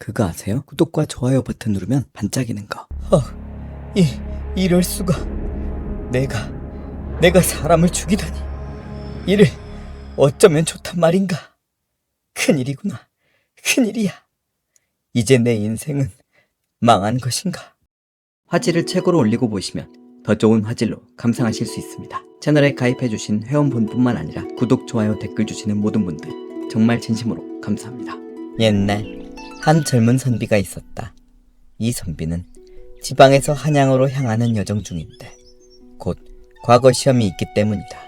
그거 아세요? 구독과 좋아요 버튼 누르면 반짝이는 거. 이럴 수가. 내가 사람을 죽이다니. 이를 어쩌면 좋단 말인가. 큰일이구나. 큰일이야. 이제 내 인생은 망한 것인가. 화질을 최고로 올리고 보시면 더 좋은 화질로 감상하실 수 있습니다. 채널에 가입해주신 회원분뿐만 아니라 구독, 좋아요, 댓글 주시는 모든 분들 정말 진심으로 감사합니다. 옛날 한 젊은 선비가 있었다. 이 선비는 지방에서 한양으로 향하는 여정 중인데 곧 과거 시험이 있기 때문이다.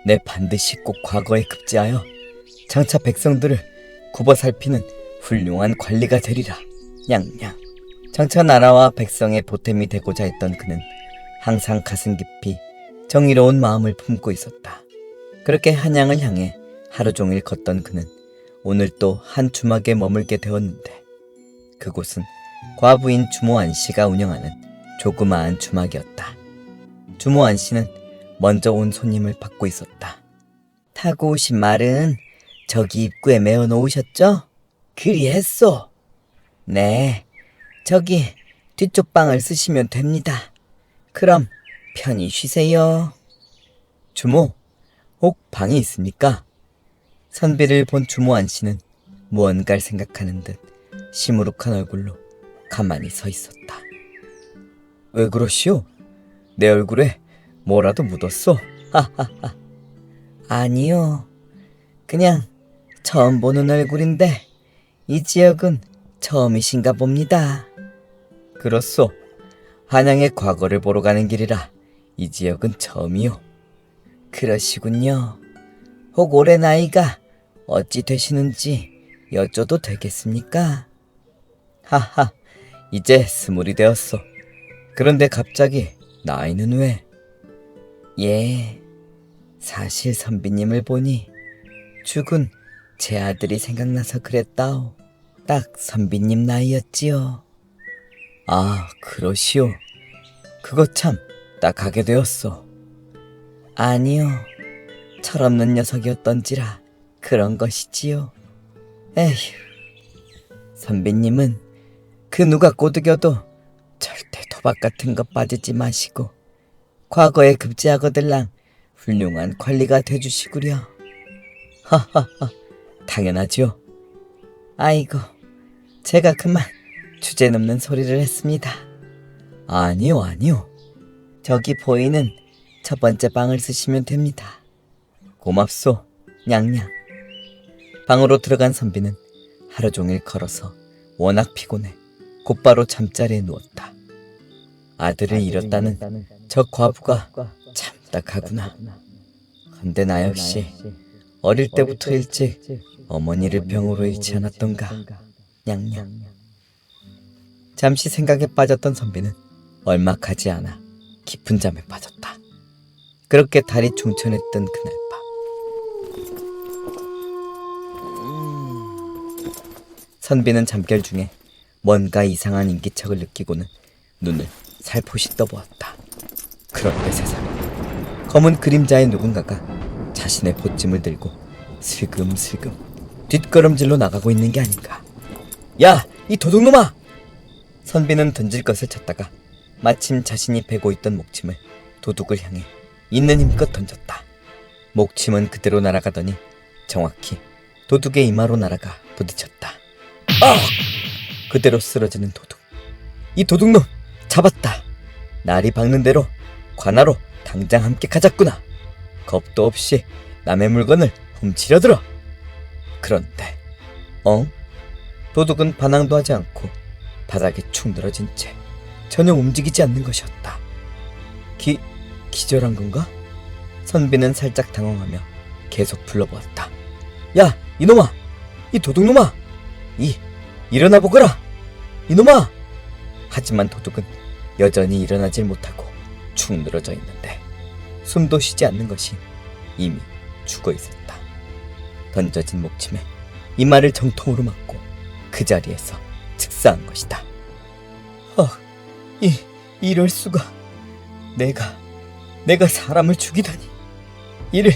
내 반드시 꼭 과거에 급제하여 장차 백성들을 굽어 살피는 훌륭한 관리가 되리라. 냥냥. 장차 나라와 백성의 보탬이 되고자 했던 그는 항상 가슴 깊이 정의로운 마음을 품고 있었다. 그렇게 한양을 향해 하루 종일 걷던 그는 오늘 또 한 주막에 머물게 되었는데 그곳은 과부인 주모 안씨가 운영하는 조그마한 주막이었다. 주모 안씨는 먼저 온 손님을 받고 있었다. 타고 오신 말은 저기 입구에 메어 놓으셨죠? 그리했소. 네, 저기 뒤쪽 방을 쓰시면 됩니다. 그럼 편히 쉬세요. 주모, 혹 방이 있습니까? 선비를 본 주모 안씨는 무언가를 생각하는 듯 시무룩한 얼굴로 가만히 서 있었다. 왜 그러시오? 내 얼굴에 뭐라도 묻었소? 하하하. 아니요. 그냥 처음 보는 얼굴인데 이 지역은 처음이신가 봅니다. 그렇소. 한양의 과거를 보러 가는 길이라 이 지역은 처음이요. 그러시군요. 혹 올해 나이가 어찌 되시는지 여쭤도 되겠습니까? 하하, 이제 20이 되었소. 그런데 갑자기 나이는 왜? 예, 사실 선비님을 보니 죽은 제 아들이 생각나서 그랬다오. 딱 선비님 나이였지요. 아, 그러시오. 그거 참 딱하게 되었소. 아니요, 철없는 녀석이었던지라 그런 것이지요. 에휴, 선비님은 그 누가 꼬드겨도 절대 도박 같은 거 빠지지 마시고 과거에 급제하거들랑 훌륭한 관리가 돼주시구려. 하하하, 당연하지요. 아이고, 제가 그만 주제넘는 소리를 했습니다. 아니요. 저기 보이는 첫 번째 방을 쓰시면 됩니다. 고맙소, 냥냥. 방으로 들어간 선비는 하루 종일 걸어서 워낙 피곤해 곧바로 잠자리에 누웠다. 아들을 잃었다는 저 과부가 참 딱하구나. 근데 나 역시 어릴 때부터 일찍 어머니를 병으로 잃지 않았던가. 냥냥. 잠시 생각에 빠졌던 선비는 얼마 가지 않아 깊은 잠에 빠졌다. 그렇게 달이 중천했던 그날 밤, 선비는 잠결 중에 뭔가 이상한 인기척을 느끼고는 눈을 살포시 떠보았다. 그런데 세상에, 검은 그림자의 누군가가 자신의 보찜을 들고 슬금슬금 뒷걸음질로 나가고 있는 게 아닌가. 야, 이 도둑놈아! 선비는 던질 것을 찾다가 마침 자신이 베고 있던 목침을 도둑을 향해 있는 힘껏 던졌다. 목침은 그대로 날아가더니 정확히 도둑의 이마로 날아가 부딪혔다. 그대로 쓰러지는 도둑. 이 도둑놈 잡았다. 날이 박는 대로 관하로 당장 함께 가자꾸나. 겁도 없이 남의 물건을 훔치려 들어. 그런데 도둑은 반항도 하지 않고 바닥에 축 늘어진 채 전혀 움직이지 않는 것이었다. 기절한 건가? 선비는 살짝 당황하며 계속 불러보았다. 야, 이놈아! 이 도둑놈아! 일어나 보거라! 이놈아! 하지만 도둑은 여전히 일어나질 못하고 축 늘어져 있는데 숨도 쉬지 않는 것이 이미 죽어 있었다. 던져진 목침에 이마를 정통으로 맞고 그 자리에서 즉사한 것이다. 이럴 수가. 내가 사람을 죽이다니. 이를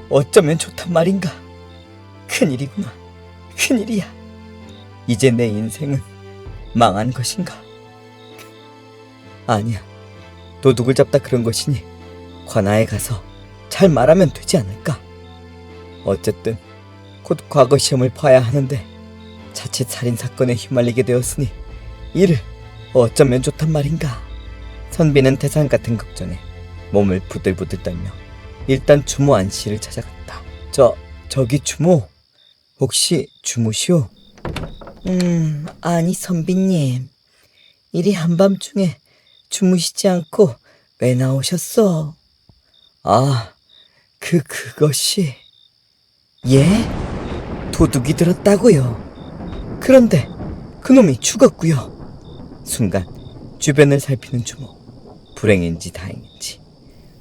어쩌면 좋단 말인가. 큰일이구나. 큰일이야. 이제 내 인생은 망한 것인가? 아니야. 도둑을 잡다 그런 것이니 관아에 가서 잘 말하면 되지 않을까? 어쨌든 곧 과거 시험을 봐야 하는데 자칫 살인 사건에 휘말리게 되었으니 이를 어쩌면 좋단 말인가? 선비는 태산 같은 걱정에 몸을 부들부들 떨며 일단 주모 안씨를 찾아갔다. 저기 주모, 혹시 주무시오? 아니 선비님, 이리 한밤중에 주무시지 않고 왜 나오셨어? 아, 그것이... 예? 도둑이 들었다고요? 그런데 그놈이 죽었고요. 순간 주변을 살피는 주모. 불행인지 다행인지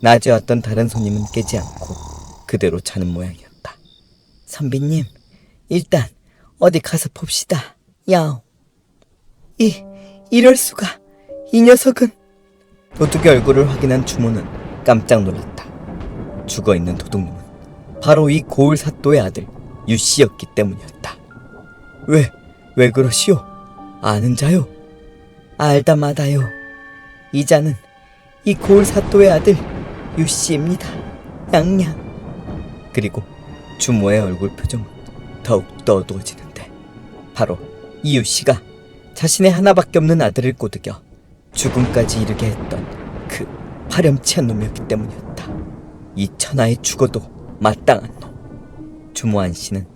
낮에 왔던 다른 손님은 깨지 않고 그대로 자는 모양이었다. 선비님, 일단 어디 가서 봅시다. 야옹. 이럴 수가. 이 녀석은... 도둑의 얼굴을 확인한 주모는 깜짝 놀랐다. 죽어있는 도둑놈은 바로 이 고을 사또의 아들 유씨였기 때문이었다. 왜 그러시오? 아는 자요? 알다 마다요. 이 자는 이 고을 사또의 아들 유씨입니다. 양양. 그리고 주모의 얼굴 표정은 더욱더 어두워지는데 바로 이 유씨가 자신의 하나밖에 없는 아들을 꼬드겨 죽음까지 이르게 했던 그 파렴치한 놈이었기 때문이었다. 이 천하에 죽어도 마땅한 놈. 주모 안씨는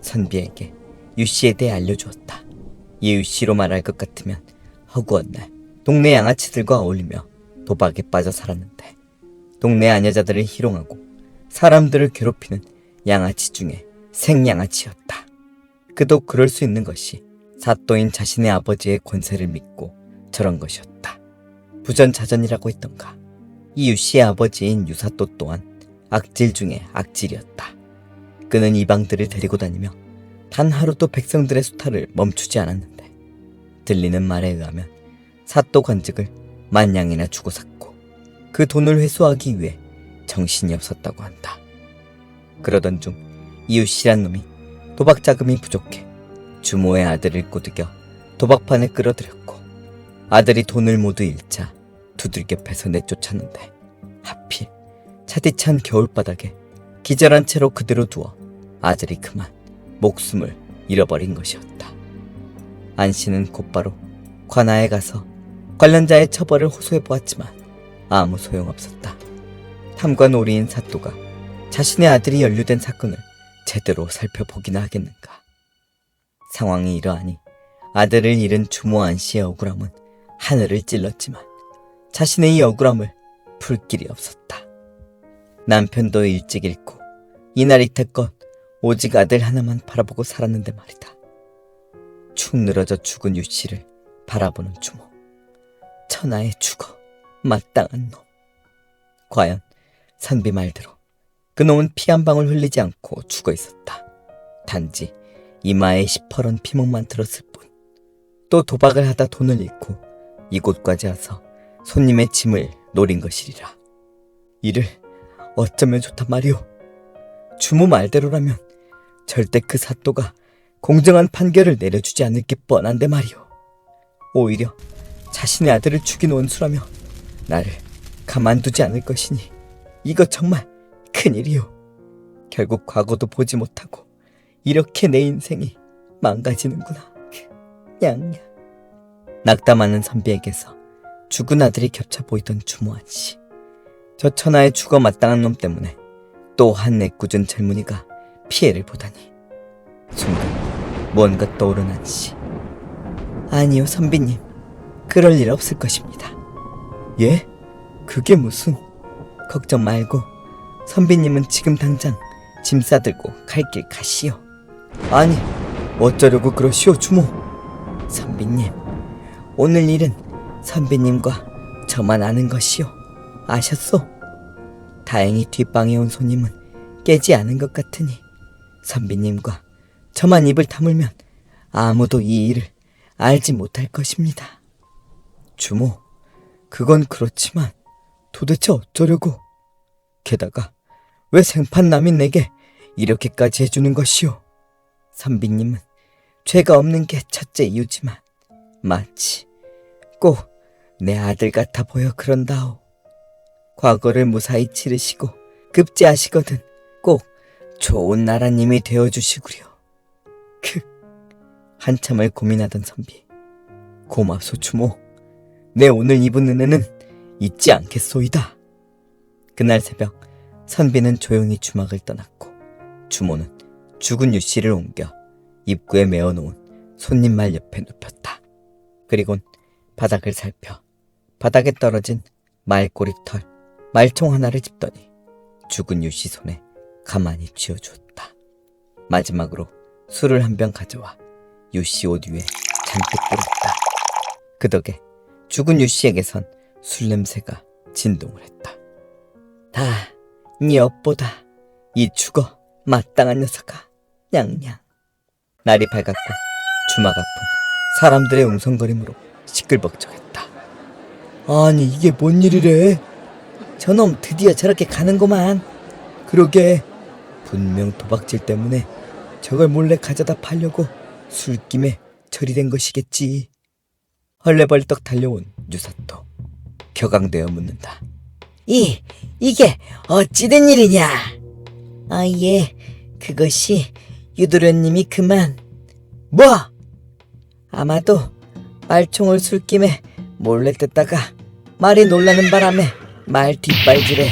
선비에게 유씨에 대해 알려주었다. 이 유씨로 말할 것 같으면 허구한 날 동네 양아치들과 어울리며 도박에 빠져 살았는데 동네 아녀자들을 희롱하고 사람들을 괴롭히는 양아치 중에 생양아치였다. 그도 그럴 수 있는 것이 사또인 자신의 아버지의 권세를 믿고 저런 것이었다. 부전자전이라고 했던가. 이 유씨의 아버지인 유사또 또한 악질 중에 악질이었다. 그는 이방들을 데리고 다니며 단 하루도 백성들의 수탈을 멈추지 않았는데 들리는 말에 의하면 사또 관직을 만냥이나 주고 샀고 그 돈을 회수하기 위해 정신이 없었다고 한다. 그러던 중 이유씨란 놈이 도박 자금이 부족해 주모의 아들을 꼬드겨 도박판에 끌어들였고 아들이 돈을 모두 잃자 두들겨 패서 내쫓았는데 하필 차디찬 겨울바닥에 기절한 채로 그대로 두어 아들이 그만 목숨을 잃어버린 것이었다. 안씨는 곧바로 관아에 가서 관련자의 처벌을 호소해보았지만 아무 소용없었다. 탐관 오리인 사또가 자신의 아들이 연루된 사건을 제대로 살펴보기나 하겠는가. 상황이 이러하니 아들을 잃은 주모 안씨의 억울함은 하늘을 찔렀지만 자신의 이 억울함을 풀 길이 없었다. 남편도 일찍 잃고 이날 이태껏 오직 아들 하나만 바라보고 살았는데 말이다. 축 늘어져 죽은 유씨를 바라보는 주모. 천하에 죽어 마땅한 놈. 과연 선비 말대로 그놈은 피 한 방울 흘리지 않고 죽어 있었다. 단지 이마에 시퍼런 피멍만 들었을 뿐. 또 도박을 하다 돈을 잃고 이곳까지 와서 손님의 짐을 노린 것이리라. 이를 어쩌면 좋단 말이오. 주모 말대로라면 절대 그 사또가 공정한 판결을 내려주지 않을 게 뻔한데 말이오. 오히려 자신의 아들을 죽인 원수라며 나를 가만두지 않을 것이니 이거 정말 큰일이오. 결국 과거도 보지 못하고 이렇게 내 인생이 망가지는구나. 냥냥. 낙담하는 선비에게서 죽은 아들이 겹쳐 보이던 주모 안씨. 저 천하에 죽어 마땅한 놈 때문에 또 한 애꿎은 젊은이가 피해를 보다니. 순간 무언가 떠오른 안씨. 아니요 선비님, 그럴 일 없을 것입니다. 예? 그게 무슨... 걱정 말고 선비님은 지금 당장 짐 싸들고 갈 길 가시오. 아니, 어쩌려고 그러시오 주모. 선비님, 오늘 일은 선비님과 저만 아는 것이오. 아셨소? 다행히 뒷방에 온 손님은 깨지 않은 것 같으니 선비님과 저만 입을 다물면 아무도 이 일을 알지 못할 것입니다. 주모, 그건 그렇지만 도대체 어쩌려고? 게다가 왜 생판 남인 내게 이렇게까지 해주는 것이오? 선비님은 죄가 없는 게 첫째 이유지만 마치 꼭 내 아들 같아 보여 그런다오. 과거를 무사히 치르시고 급제하시거든 꼭 좋은 나라님이 되어주시구려. 한참을 고민하던 선비. 고맙소 주모. 내 오늘 입은 은혜는 잊지 않겠소이다. 그날 새벽 선비는 조용히 주막을 떠났고 주모는 죽은 유씨를 옮겨 입구에 메어놓은 손님말 옆에 눕혔다. 그리곤 바닥을 살펴 바닥에 떨어진 말꼬리털 말총 하나를 집더니 죽은 유씨 손에 가만히 쥐어주었다. 마지막으로 술을 한 병 가져와 유씨 옷 위에 잔뜩 뿌렸다. 그 덕에 죽은 유씨에게선 술 냄새가 진동을 했다. 다 네 업보다 이 죽어 마땅한 녀석아. 냥냥. 날이 밝았고 주막 앞은 사람들의 웅성거림으로 시끌벅적했다. 아니 이게 뭔 일이래? 저놈 드디어 저렇게 가는구만. 그러게 분명 도박질 때문에 저걸 몰래 가져다 팔려고 술김에 처리된 것이겠지. 헐레벌떡 달려온 유사또 격앙되어 묻는다. 이게 어찌된 일이냐? 예, 그것이 유도련님이 그만. 뭐? 아마도 말총을 술김에 몰래 뜯다가 말이 놀라는 바람에 말 뒷발질에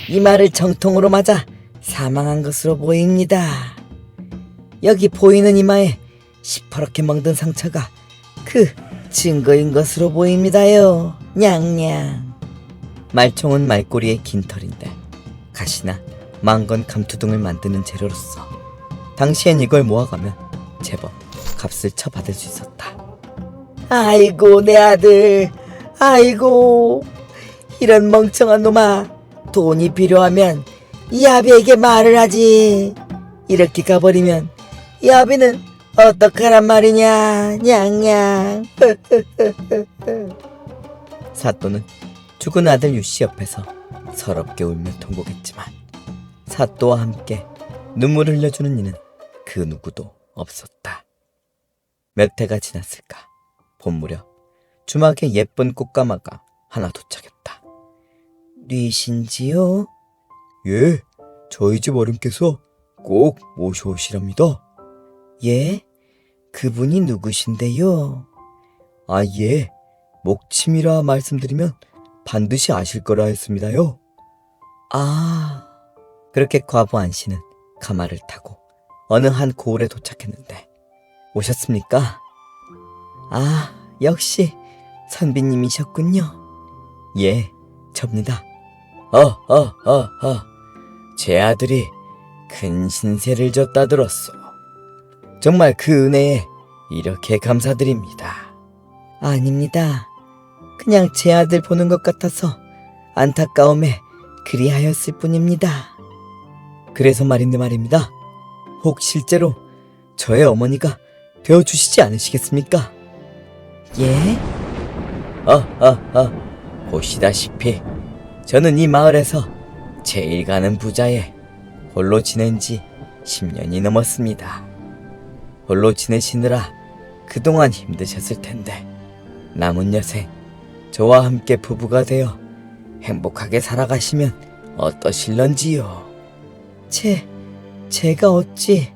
이마를 정통으로 맞아 사망한 것으로 보입니다. 여기 보이는 이마에 시퍼렇게 멍든 상처가 그 증거인 것으로 보입니다요. 냥냥. 말총은 말꼬리의 긴 털인데 가시나 망건 감투 등을 만드는 재료로서 당시엔 이걸 모아가면 제법 값을 쳐받을 수 있었다. 아이고 내 아들, 아이고 이런 멍청한 놈아. 돈이 필요하면 이 아비에게 말을 하지. 이렇게 가버리면 이 아비는 어떡하란 말이냐. 냥냥. 사또는 죽은 아들 유씨 옆에서 서럽게 울며 통곡했지만 사또와 함께 눈물을 흘려주는 이는 그 누구도 없었다. 몇 해가 지났을까. 봄 무렵 주막에 예쁜 꽃가마가 하나 도착했다. 뉘신지요? 예, 저희 집 어른께서 꼭 모셔오시랍니다. 예? 그분이 누구신데요? 예, 목침이라 말씀드리면 반드시 아실 거라 했습니다요. 그렇게 과부 안씨는 가마를 타고 어느 한 고을에 도착했는데 오셨습니까? 역시 선비님이셨군요. 예, 접니다. 제 아들이 큰 신세를 졌다 들었소. 정말 그 은혜에 이렇게 감사드립니다. 아닙니다. 그냥 제 아들 보는 것 같아서 안타까움에 그리하였을 뿐입니다. 그래서 말입니다. 혹 실제로 저의 어머니가 되어주시지 않으시겠습니까? 예? 보시다시피 저는 이 마을에서 제일 가는 부자에 홀로 지낸 지 10년이 넘었습니다. 홀로 지내시느라 그동안 힘드셨을 텐데 남은 여생 저와 함께 부부가 되어 행복하게 살아가시면 어떠실런지요? 제가 어찌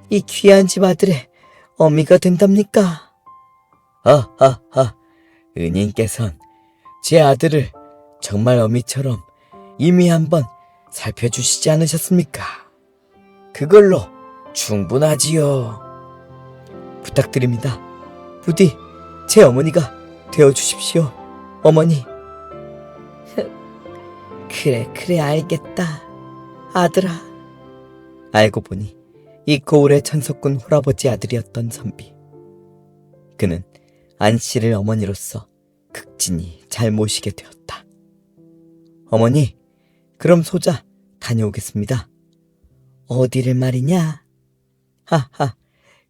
이 귀한 집 아들의 어미가 된답니까? 은인께선 제 아들을 정말 어미처럼 이미 한번 살펴주시지 않으셨습니까? 그걸로 충분하지요. 부탁드립니다. 부디 제 어머니가 되어주십시오. 어머니. 그래 알겠다. 아들아. 알고 보니 이 고을의 천석군 홀아버지 아들이었던 선비. 그는 안씨를 어머니로서 극진히 잘 모시게 되었다. 어머니, 그럼 소자 다녀오겠습니다. 어디를 말이냐?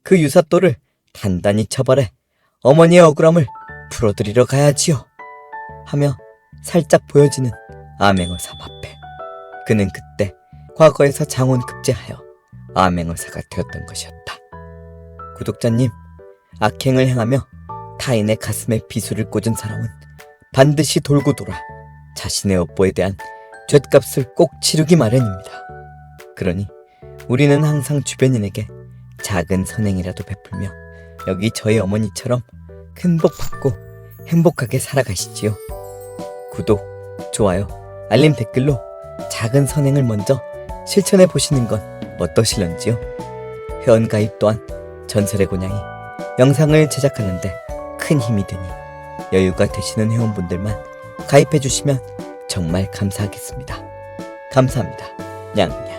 그 유사또를 단단히 처벌해 어머니의 억울함을 풀어드리러 가야지요. 하며 살짝 보여지는 암행어사 앞에 그는 그때 과거에서 장원 급제하여 암행어사가 되었던 것이었다. 구독자님, 악행을 행하며 타인의 가슴에 비수를 꽂은 사람은 반드시 돌고 돌아 자신의 업보에 대한 죗값을 꼭 치르기 마련입니다. 그러니 우리는 항상 주변인에게 작은 선행이라도 베풀며 여기 저희 어머니처럼 큰 복 받고 행복하게 살아가시지요. 구독, 좋아요, 알림 댓글로 작은 선행을 먼저 실천해 보시는 건 어떠실런지요? 회원가입 또한 전설의 곤양이 영상을 제작하는데 큰 힘이 되니 여유가 되시는 회원분들만 가입해 주시면 정말 감사하겠습니다. 감사합니다. 냥냥.